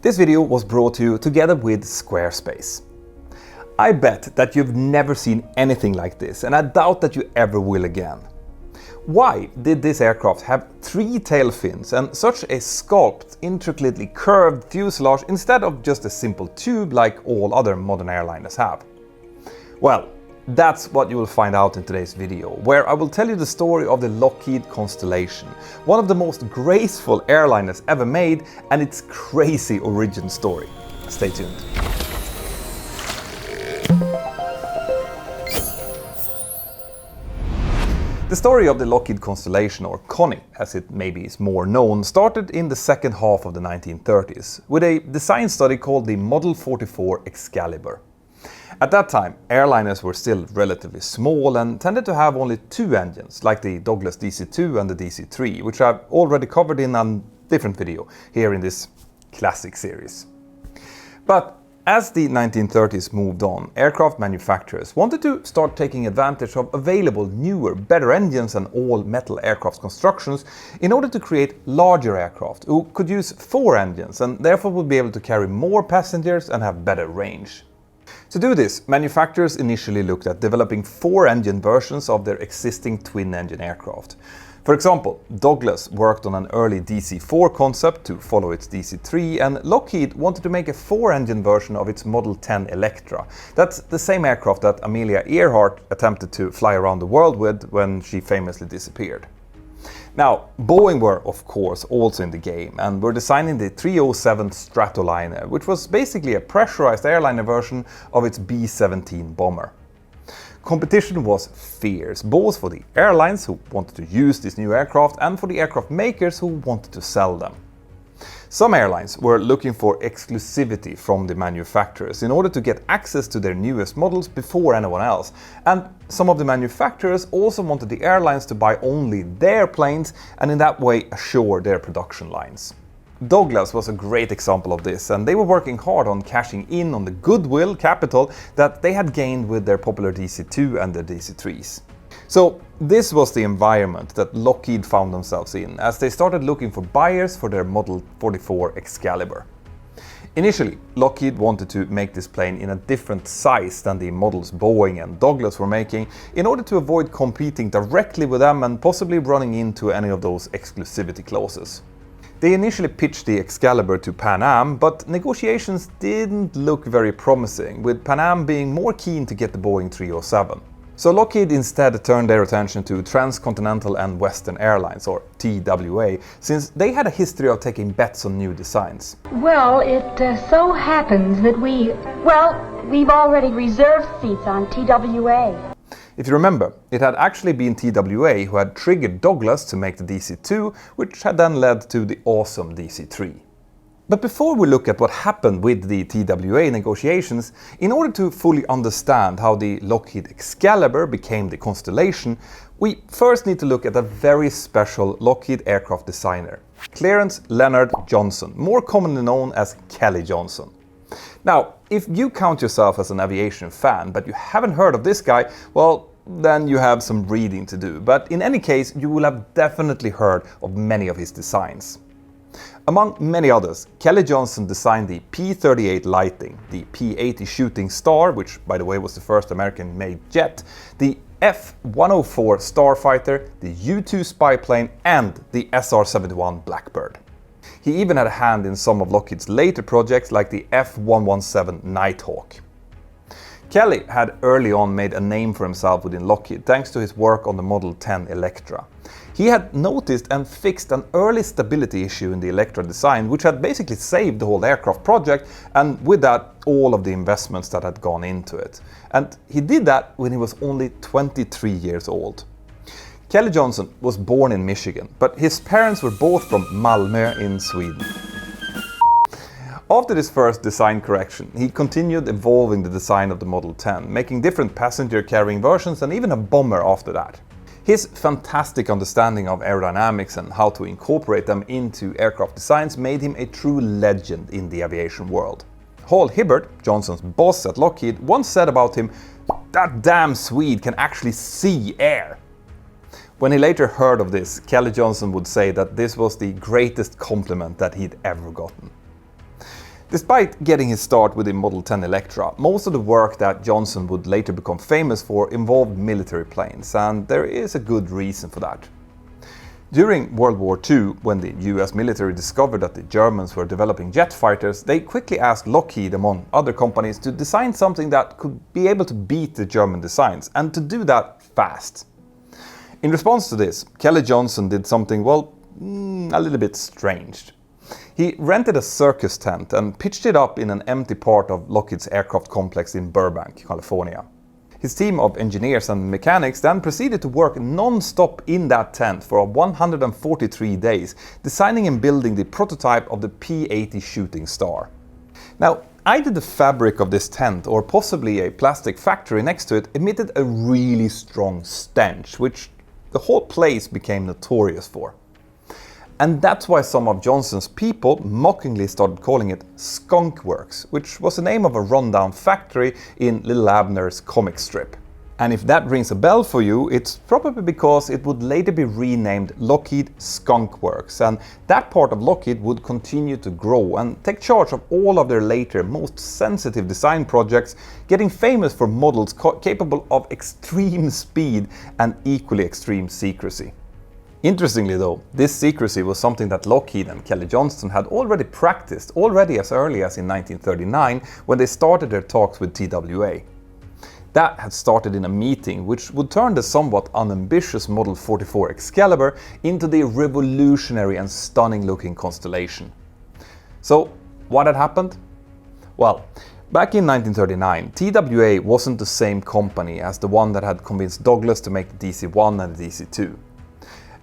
This video was brought to you together with Squarespace. I bet that you've never seen anything like this, and I doubt that you ever will again. Why did this aircraft have 3 tail fins and such a sculpted, intricately curved fuselage instead of just a simple tube like all other modern airliners have? Well, that's what you will find out in today's video, where I will tell you the story of the Lockheed Constellation, one of the most graceful airliners ever made, and its crazy origin story. Stay tuned. The story of the Lockheed Constellation, or Connie as it maybe is more known, started in the second half of the 1930s with a design study called the Model 44 Excalibur. At that time, airliners were still relatively small and tended to have only 2 engines, like the Douglas DC-2 and the DC-3, which I've already covered in a different video here in this classic series. But as the 1930s moved on, aircraft manufacturers wanted to start taking advantage of available newer, better engines and all-metal aircraft constructions in order to create larger aircraft who could use 4 engines and therefore would be able to carry more passengers and have better range. To do this, manufacturers initially looked at developing 4-engine versions of their existing twin-engine aircraft. For example, Douglas worked on an early DC-4 concept to follow its DC-3, and Lockheed wanted to make a 4-engine version of its Model 10 Electra. That's the same aircraft that Amelia Earhart attempted to fly around the world with when she famously disappeared. Now, Boeing were of course also in the game and were designing the 307 Stratoliner, which was basically a pressurized airliner version of its B-17 bomber. Competition was fierce, both for the airlines who wanted to use this new aircraft and for the aircraft makers who wanted to sell them. Some airlines were looking for exclusivity from the manufacturers in order to get access to their newest models before anyone else, and some of the manufacturers also wanted the airlines to buy only their planes and in that way assure their production lines. Douglas was a great example of this, and they were working hard on cashing in on the goodwill capital that they had gained with their popular DC-2 and the DC-3s. So this was the environment that Lockheed found themselves in as they started looking for buyers for their Model 44 Excalibur. Initially, Lockheed wanted to make this plane in a different size than the models Boeing and Douglas were making in order to avoid competing directly with them and possibly running into any of those exclusivity clauses. They initially pitched the Excalibur to Pan Am, but negotiations didn't look very promising, with Pan Am being more keen to get the Boeing 307. So Lockheed instead turned their attention to Transcontinental and Western Airlines, or TWA, since they had a history of taking bets on new designs. Well, it so happens that we've already reserved seats on TWA. If you remember, it had actually been TWA who had triggered Douglas to make the DC-2, which had then led to the awesome DC-3. But before we look at what happened with the TWA negotiations, in order to fully understand how the Lockheed Excalibur became the Constellation, we first need to look at a very special Lockheed aircraft designer, Clarence Leonard Johnson, more commonly known as Kelly Johnson. Now, if you count yourself as an aviation fan, but you haven't heard of this guy, well, then you have some reading to do. But in any case, you will have definitely heard of many of his designs. Among many others, Kelly Johnson designed the P-38 Lightning, the P-80 Shooting Star, which by the way was the first American-made jet, the F-104 Starfighter, the U-2 spy plane, and the SR-71 Blackbird. He even had a hand in some of Lockheed's later projects like the F-117 Nighthawk. Kelly had early on made a name for himself within Lockheed thanks to his work on the Model 10 Electra. He had noticed and fixed an early stability issue in the Electra design, which had basically saved the whole aircraft project, and with that, all of the investments that had gone into it. And he did that when he was only 23 years old. Kelly Johnson was born in Michigan, but his parents were both from Malmö in Sweden. After this first design correction, he continued evolving the design of the Model 10, making different passenger-carrying versions and even a bomber after that. His fantastic understanding of aerodynamics and how to incorporate them into aircraft designs made him a true legend in the aviation world. Hall Hibbert, Johnson's boss at Lockheed, once said about him, "That damn Swede can actually see air." When he later heard of this, Kelly Johnson would say that this was the greatest compliment that he'd ever gotten. Despite getting his start with the Model 10 Electra, most of the work that Johnson would later become famous for involved military planes, and there is a good reason for that. During World War II, when the US military discovered that the Germans were developing jet fighters, they quickly asked Lockheed, among other companies, to design something that could be able to beat the German designs, and to do that fast. In response to this, Kelly Johnson did something, well, a little bit strange. He rented a circus tent and pitched it up in an empty part of Lockheed's aircraft complex in Burbank, California. His team of engineers and mechanics then proceeded to work non-stop in that tent for 143 days, designing and building the prototype of the P-80 shooting star. Now, either the fabric of this tent or possibly a plastic factory next to it emitted a really strong stench, which the whole place became notorious for. And that's why some of Johnson's people mockingly started calling it Skunk Works, which was the name of a rundown factory in Little Abner's comic strip. And if that rings a bell for you, it's probably because it would later be renamed Lockheed Skunk Works, and that part of Lockheed would continue to grow and take charge of all of their later most sensitive design projects, getting famous for models capable of extreme speed and equally extreme secrecy. Interestingly though, this secrecy was something that Lockheed and Kelly Johnson had already practiced as early as in 1939 when they started their talks with TWA. That had started in a meeting which would turn the somewhat unambitious Model 44 Excalibur into the revolutionary and stunning looking Constellation. So what had happened? Well, back in 1939, TWA wasn't the same company as the one that had convinced Douglas to make the DC-1 and the DC-2.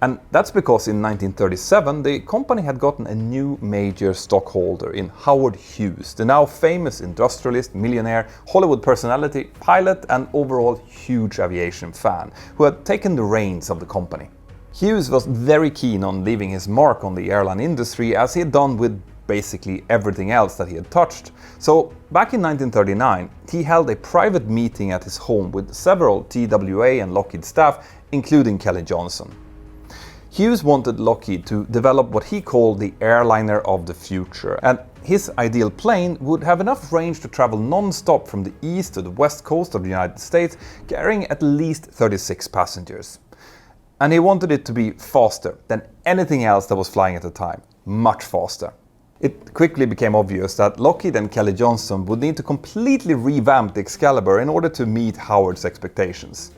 And that's because in 1937 the company had gotten a new major stockholder in Howard Hughes, the now famous industrialist, millionaire, Hollywood personality, pilot and overall huge aviation fan, who had taken the reins of the company. Hughes was very keen on leaving his mark on the airline industry, as he had done with basically everything else that he had touched. So back in 1939 he held a private meeting at his home with several TWA and Lockheed staff, including Kelly Johnson. Hughes wanted Lockheed to develop what he called the airliner of the future, and his ideal plane would have enough range to travel non-stop from the east to the west coast of the United States, carrying at least 36 passengers. And he wanted it to be faster than anything else that was flying at the time, much faster. It quickly became obvious that Lockheed and Kelly Johnson would need to completely revamp the Excalibur in order to meet Howard's expectations.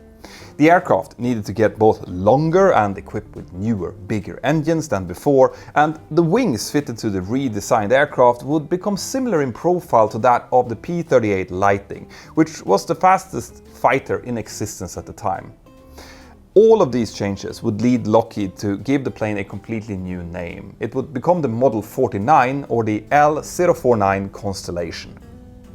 The aircraft needed to get both longer and equipped with newer, bigger engines than before, and the wings fitted to the redesigned aircraft would become similar in profile to that of the P-38 Lightning, which was the fastest fighter in existence at the time. All of these changes would lead Lockheed to give the plane a completely new name. It would become the Model 49 or the L-049 Constellation.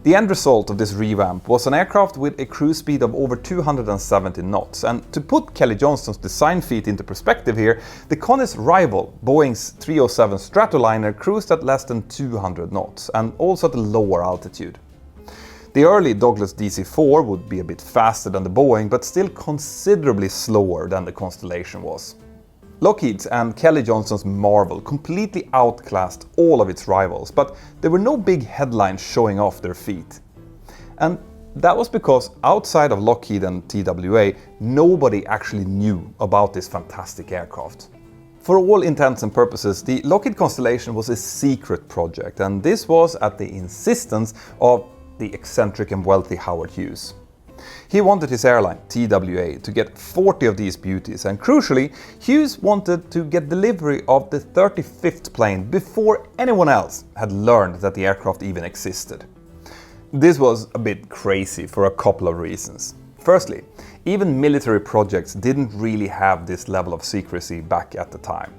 The end result of this revamp was an aircraft with a cruise speed of over 270 knots, and to put Kelly Johnson's design feat into perspective here, the Connie's rival, Boeing's 307 Stratoliner, cruised at less than 200 knots, and also at a lower altitude. The early Douglas DC-4 would be a bit faster than the Boeing, but still considerably slower than the Constellation was. Lockheed's and Kelly Johnson's Marvel completely outclassed all of its rivals, but there were no big headlines showing off their feat. And that was because outside of Lockheed and TWA, nobody actually knew about this fantastic aircraft. For all intents and purposes, the Lockheed Constellation was a secret project, and this was at the insistence of the eccentric and wealthy Howard Hughes. He wanted his airline, TWA, to get 40 of these beauties, and crucially, Hughes wanted to get delivery of the 35th plane before anyone else had learned that the aircraft even existed. This was a bit crazy for a couple of reasons. Firstly, even military projects didn't really have this level of secrecy back at the time.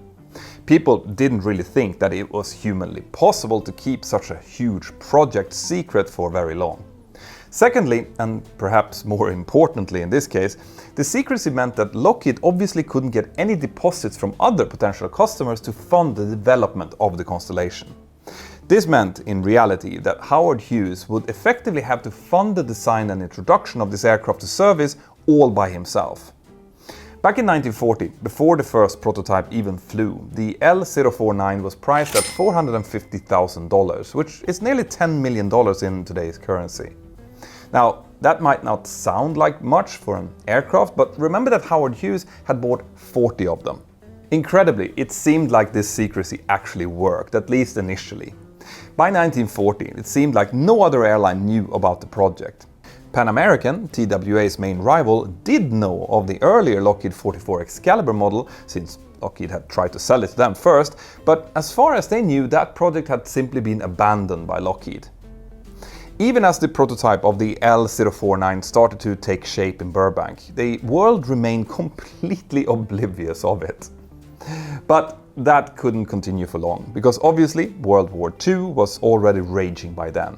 People didn't really think that it was humanly possible to keep such a huge project secret for very long. Secondly, and perhaps more importantly in this case, the secrecy meant that Lockheed obviously couldn't get any deposits from other potential customers to fund the development of the Constellation. This meant, in reality, that Howard Hughes would effectively have to fund the design and introduction of this aircraft to service all by himself. Back in 1940, before the first prototype even flew, the L-049 was priced at $450,000, which is nearly $10 million in today's currency. Now, that might not sound like much for an aircraft, but remember that Howard Hughes had bought 40 of them. Incredibly, it seemed like this secrecy actually worked, at least initially. By 1940, it seemed like no other airline knew about the project. Pan American, TWA's main rival, did know of the earlier Lockheed 44 Excalibur model, since Lockheed had tried to sell it to them first, but as far as they knew, that project had simply been abandoned by Lockheed. Even as the prototype of the L-049 started to take shape in Burbank, the world remained completely oblivious of it. But that couldn't continue for long, because obviously World War II was already raging by then.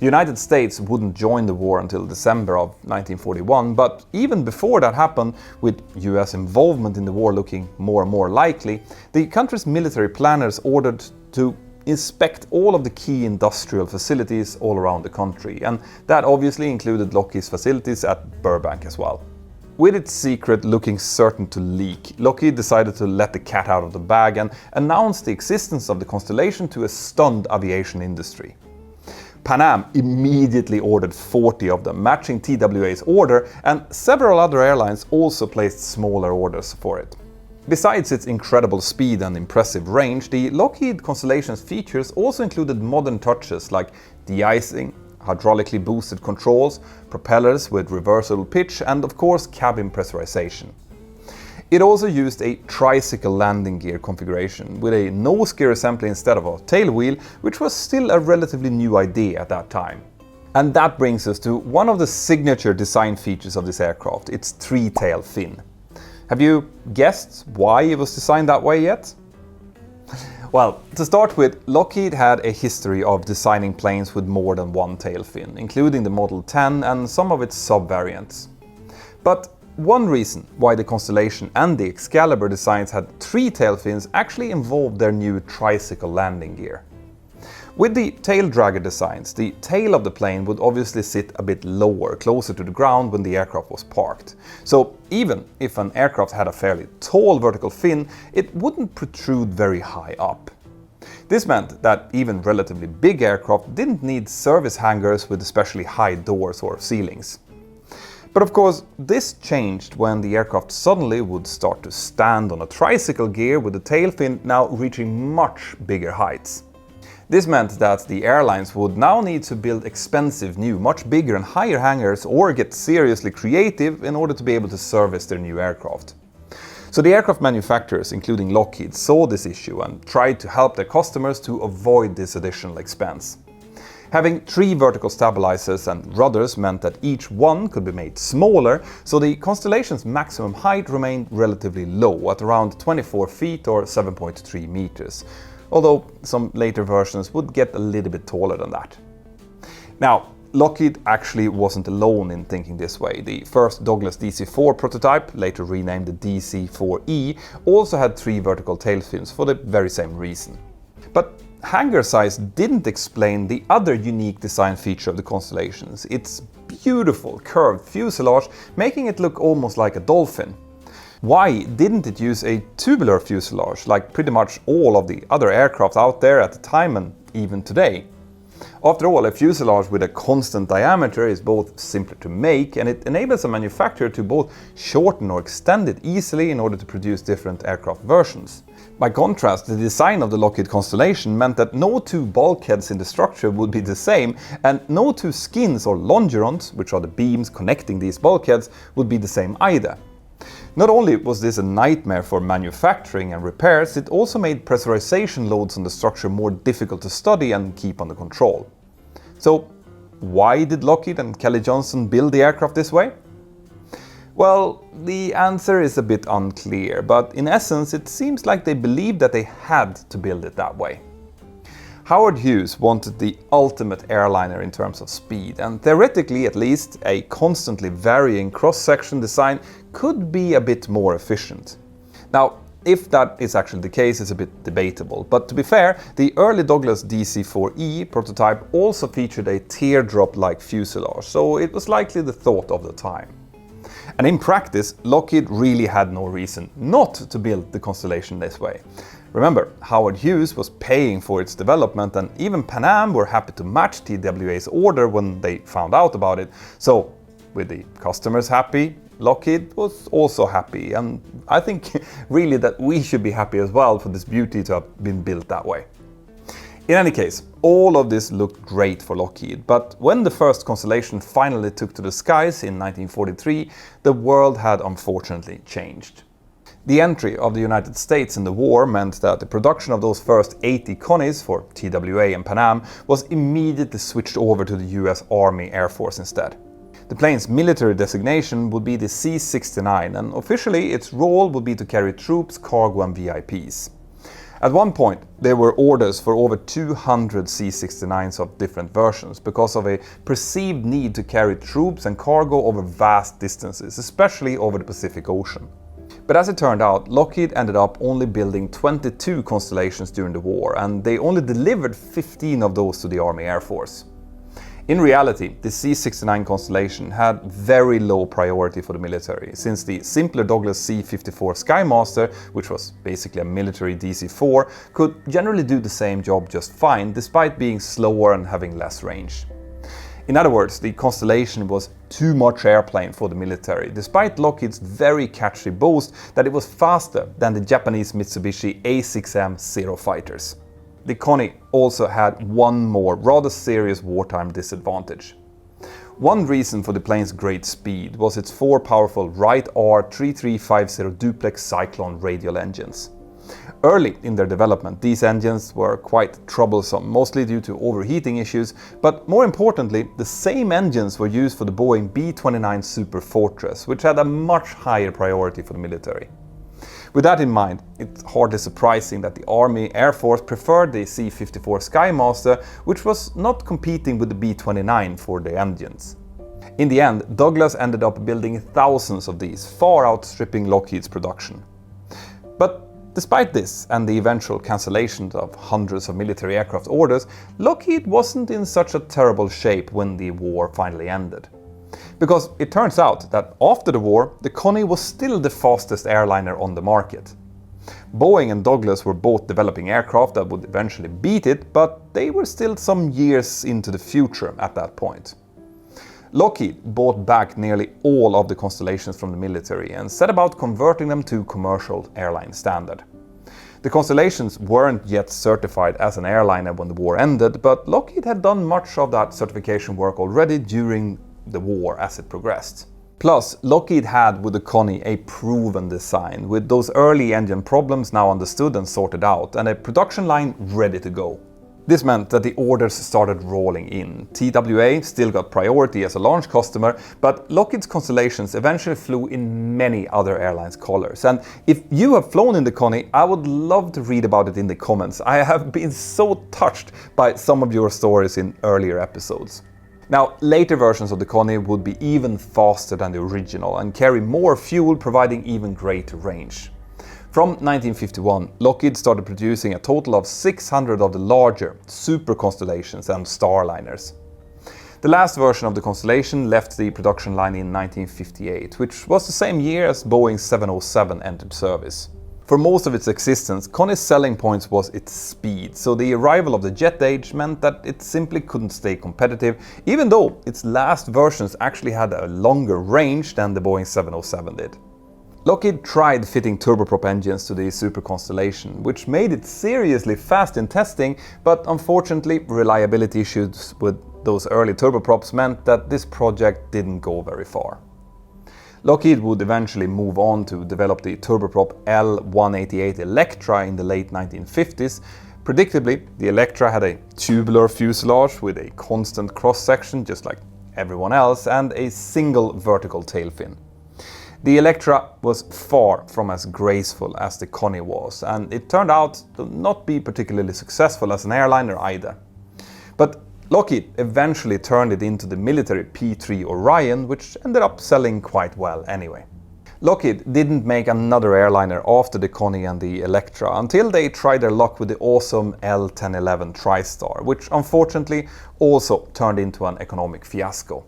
The United States wouldn't join the war until December of 1941, but even before that happened, with US involvement in the war looking more and more likely, the country's military planners ordered to inspect all of the key industrial facilities all around the country, and that obviously included Lockheed's facilities at Burbank as well. With its secret looking certain to leak, Lockheed decided to let the cat out of the bag and announced the existence of the Constellation to a stunned aviation industry. Pan Am immediately ordered 40 of them, matching TWA's order, and several other airlines also placed smaller orders for it. Besides its incredible speed and impressive range, the Lockheed Constellation's features also included modern touches like de-icing, hydraulically boosted controls, propellers with reversible pitch, and of course cabin pressurization. It also used a tricycle landing gear configuration with a nose gear assembly instead of a tail wheel, which was still a relatively new idea at that time. And that brings us to one of the signature design features of this aircraft, its three-tail fin. Have you guessed why it was designed that way yet? Well, to start with, Lockheed had a history of designing planes with more than one tail fin, including the Model 10 and some of its sub-variants. But one reason why the Constellation and the Excalibur designs had three tail fins actually involved their new tricycle landing gear. With the tail dragger designs, the tail of the plane would obviously sit a bit lower, closer to the ground when the aircraft was parked. So even if an aircraft had a fairly tall vertical fin, it wouldn't protrude very high up. This meant that even relatively big aircraft didn't need service hangars with especially high doors or ceilings. But of course, this changed when the aircraft suddenly would start to stand on a tricycle gear with the tail fin now reaching much bigger heights. This meant that the airlines would now need to build expensive new, much bigger and higher hangars or get seriously creative in order to be able to service their new aircraft. So the aircraft manufacturers, including Lockheed, saw this issue and tried to help their customers to avoid this additional expense. Having three vertical stabilizers and rudders meant that each one could be made smaller, so the Constellation's maximum height remained relatively low at around 24 feet or 7.3 meters, although some later versions would get a little bit taller than that. Now, Lockheed actually wasn't alone in thinking this way. The first Douglas DC-4 prototype, later renamed the DC-4E, also had three vertical tail fins for the very same reason. But hangar size didn't explain the other unique design feature of the Constellations, its beautiful curved fuselage, making it look almost like a dolphin. Why didn't it use a tubular fuselage like pretty much all of the other aircraft out there at the time and even today? After all, a fuselage with a constant diameter is both simpler to make, and it enables a manufacturer to both shorten or extend it easily in order to produce different aircraft versions. By contrast, the design of the Lockheed Constellation meant that no two bulkheads in the structure would be the same, and no two skins or longerons, which are the beams connecting these bulkheads, would be the same either. Not only was this a nightmare for manufacturing and repairs, it also made pressurization loads on the structure more difficult to study and keep under control. So, why did Lockheed and Kelly Johnson build the aircraft this way? Well, the answer is a bit unclear, but in essence it seems like they believed that they had to build it that way. Howard Hughes wanted the ultimate airliner in terms of speed, and theoretically at least, a constantly varying cross-section design could be a bit more efficient. Now, if that is actually the case is a bit debatable, but to be fair, the early Douglas DC-4E prototype also featured a teardrop-like fuselage, so it was likely the thought of the time. And in practice, Lockheed really had no reason not to build the Constellation this way. Remember, Howard Hughes was paying for its development, and even Pan Am were happy to match TWA's order when they found out about it. So, with the customers happy, Lockheed was also happy, and I think really that we should be happy as well for this beauty to have been built that way. In any case, all of this looked great for Lockheed, but when the first Constellation finally took to the skies in 1943, the world had unfortunately changed. The entry of the United States in the war meant that the production of those first 80 Connies for TWA and Pan Am was immediately switched over to the US Army Air Force instead. The plane's military designation would be the C-69, and officially its role would be to carry troops, cargo and VIPs. At one point, there were orders for over 200 C-69s of different versions because of a perceived need to carry troops and cargo over vast distances, especially over the Pacific Ocean. But as it turned out, Lockheed ended up only building 22 Constellations during the war, and they only delivered 15 of those to the Army Air Force. In reality, the C-69 Constellation had very low priority for the military, since the simpler Douglas C-54 Skymaster, which was basically a military DC-4, could generally do the same job just fine, despite being slower and having less range. In other words, the Constellation was too much airplane for the military, despite Lockheed's very catchy boast that it was faster than the Japanese Mitsubishi A6M Zero fighters. The Connie also had one more rather serious wartime disadvantage. One reason for the plane's great speed was its four powerful Wright R3350 duplex Cyclone radial engines. Early in their development, these engines were quite troublesome, mostly due to overheating issues, but more importantly, the same engines were used for the Boeing B-29 Super Fortress, which had a much higher priority for the military. With that in mind, it's hardly surprising that the Army Air Force preferred the C-54 Skymaster, which was not competing with the B-29 for the engines. In the end, Douglas ended up building thousands of these, far outstripping Lockheed's production. But despite this and the eventual cancellations of hundreds of military aircraft orders, Lockheed wasn't in such a terrible shape when the war finally ended. Because it turns out that after the war, the Connie was still the fastest airliner on the market. Boeing and Douglas were both developing aircraft that would eventually beat it, but they were still some years into the future at that point. Lockheed bought back nearly all of the Constellations from the military and set about converting them to commercial airline standard. The Constellations weren't yet certified as an airliner when the war ended, but Lockheed had done much of that certification work already during the war as it progressed. Plus, Lockheed had with the Connie a proven design, with those early engine problems now understood and sorted out, and a production line ready to go. This meant that the orders started rolling in. TWA still got priority as a launch customer, but Lockheed's Constellations eventually flew in many other airlines' colors. And if you have flown in the Connie, I would love to read about it in the comments. I have been so touched by some of your stories in earlier episodes. Now, later versions of the Connie would be even faster than the original and carry more fuel, providing even greater range. From 1951, Lockheed started producing a total of 600 of the larger Super Constellations and Starliners. The last version of the Constellation left the production line in 1958, which was the same year as Boeing's 707 entered service. For most of its existence, Connie's selling point was its speed, so the arrival of the jet age meant that it simply couldn't stay competitive, even though its last versions actually had a longer range than the Boeing 707 did. Lockheed tried fitting turboprop engines to the Super Constellation, which made it seriously fast in testing, but unfortunately reliability issues with those early turboprops meant that this project didn't go very far. Lockheed would eventually move on to develop the turboprop L-188 Electra in the late 1950s. Predictably, the Electra had a tubular fuselage with a constant cross-section, just like everyone else, and a single vertical tail fin. The Electra was far from as graceful as the Connie was, and it turned out to not be particularly successful as an airliner either. But Lockheed eventually turned it into the military P-3 Orion, which ended up selling quite well anyway. Lockheed didn't make another airliner after the Connie and the Electra until they tried their luck with the awesome L-1011 TriStar, which unfortunately also turned into an economic fiasco.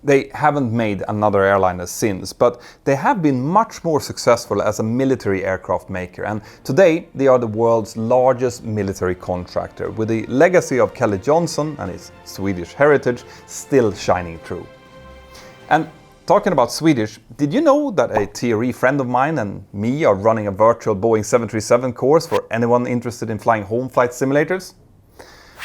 They haven't made another airliner since, but they have been much more successful as a military aircraft maker, and today they are the world's largest military contractor, with the legacy of Kelly Johnson and his Swedish heritage still shining through. And talking about Swedish, did you know that a TRE friend of mine and me are running a virtual Boeing 737 course for anyone interested in flying home flight simulators?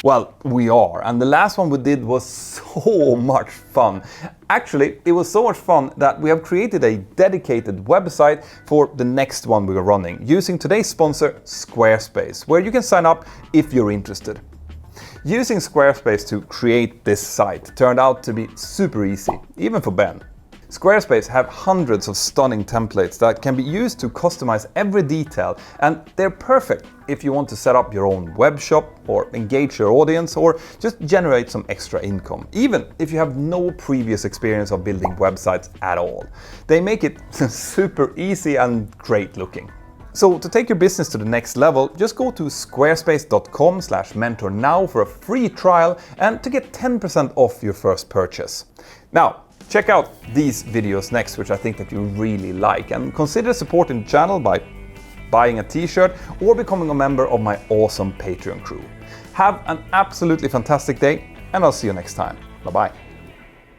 Well, we are, and the last one we did was so much fun. Actually, it was so much fun that we have created a dedicated website for the next one we are running, using today's sponsor Squarespace, where you can sign up if you're interested. Using Squarespace to create this site turned out to be super easy, even for Ben. Squarespace have hundreds of stunning templates that can be used to customize every detail, and they're perfect if you want to set up your own web shop or engage your audience or just generate some extra income, even if you have no previous experience of building websites at all. They make it super easy and great looking. So to take your business to the next level, just go to squarespace.com/mentor now for a free trial and to get 10% off your first purchase. Now, check out these videos next, which I think that you really like, and consider supporting the channel by buying a t-shirt or becoming a member of my awesome Patreon crew. Have an absolutely fantastic day, and I'll see you next time. Bye-bye.